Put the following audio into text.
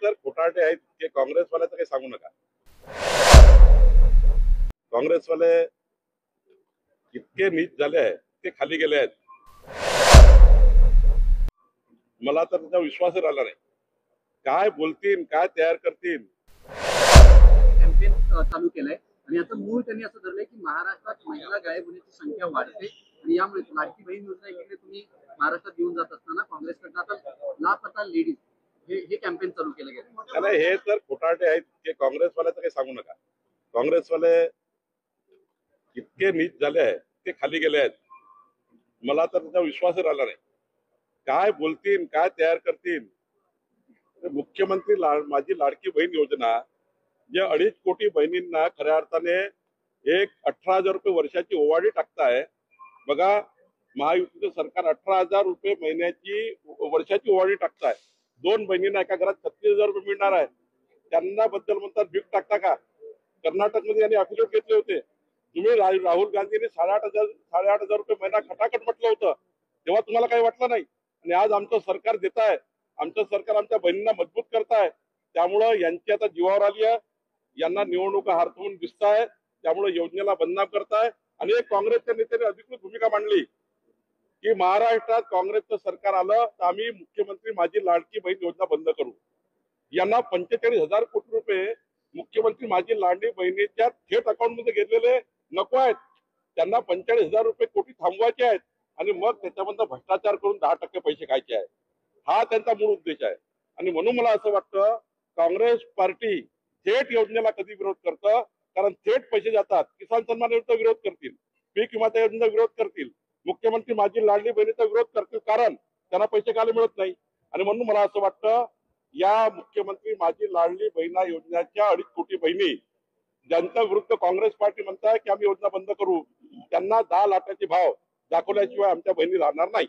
तर खोटारडे आहेत ते काँग्रेसवाल्याचं काही सांगू नका. काँग्रेसवाले इतके नीच झाले आहेत ते खाली गेले आहेत. मला तर त्याचा विश्वासच राहिला नाही. काय बोलतील, काय तयार करतील. कॅम्पेन चालू केलंय आणि याचं मूळ त्यांनी असं धरलंय की महाराष्ट्रात महिला गायब होण्याची संख्या वाढते आणि यामुळे लाडकी बहीण योजना इकडे तुम्ही महाराष्ट्रात घेऊन जात असताना काँग्रेसकडनं आता लापता लेडीज हे कॅम्पेन चालू केलं गेलं. नाही, हे तर खोटारडे आहेत ते काँग्रेसवाल्याचं काही सांगू नका. काँग्रेसवाले इतके नीच झाले आहेत ते खाली गेले आहेत. मला तर त्याचा विश्वासच राहिला नाही. काय बोलतील, काय तयार करतील. मुख्यमंत्री माझी लाडकी बहीण योजना जे 2.5 कोटी बहिणींना खऱ्या अर्थाने एक 18,000 रुपये वर्षाची ओवाळी टाकताय. बघा, महायुतीचं सरकार 18,000 रुपये महिन्याची वर्षाची ओवाळी टाकताय. 2 बहिणींना एका घरात 36,000 रुपये मिळणार आहे. त्यांना बद्दल म्हणतात भीक टाकता का? कर्नाटकमध्ये यांनी अफिडेव्हिट घेतले होते. तुम्ही राहुल गांधींनी 8,500 रुपये महिना खटाखट म्हटलं होतं, तेव्हा तुम्हाला काही वाटलं नाही. आणि आज आमचं सरकार देत आहे. आमचं सरकार आमच्या बहिणींना मजबूत करताय. त्यामुळं यांची आता जीवावर आली आहे. यांना निवडणुका हारत म्हणून दिसत आहे. त्यामुळे योजनेला बदनाम करताय. आणि एक काँग्रेसच्या नेत्याने अधिकृत भूमिका मांडली की महाराष्ट्रात काँग्रेसचं सरकार आलं तर आम्ही मुख्यमंत्री माझी लाडकी बहीण योजना बंद करू. यांना 45,000 कोटी रुपये मुख्यमंत्री माझी लाडकी बहिणीच्या थेट अकाउंटमध्ये घेतलेले नको आहेत. त्यांना 45,000 रुपये कोटी थांबवायचे आहेत आणि मग त्याच्यामधून भ्रष्टाचार करून 10% पैसे खायचे आहेत. हा त्यांचा मूळ उद्देश आहे. आणि म्हणून मला असं वाटतं काँग्रेस पार्टी थेट योजनेला कधी विरोध करतं, कारण थेट पैसे जातात. किसान सन्मान योजनेचा विरोध करतील, पीक विमा योजनेचा विरोध करतील, मुख्यमंत्री माझी लाडली बहिणीचा विरोध करतील, कारण त्यांना पैसे कायला मिळत नाही. आणि म्हणून मला असं वाटतं या मुख्यमंत्री माझी लाडली बहिणा योजनेच्या 2.5 कोटी बहिणी ज्यांच्या विरुद्ध काँग्रेस पार्टी म्हणताय की आम्ही योजना बंद करू, त्यांना 10 लाखाचे भाव दाखवल्याशिवाय आमच्या बहिणी राहणार नाही.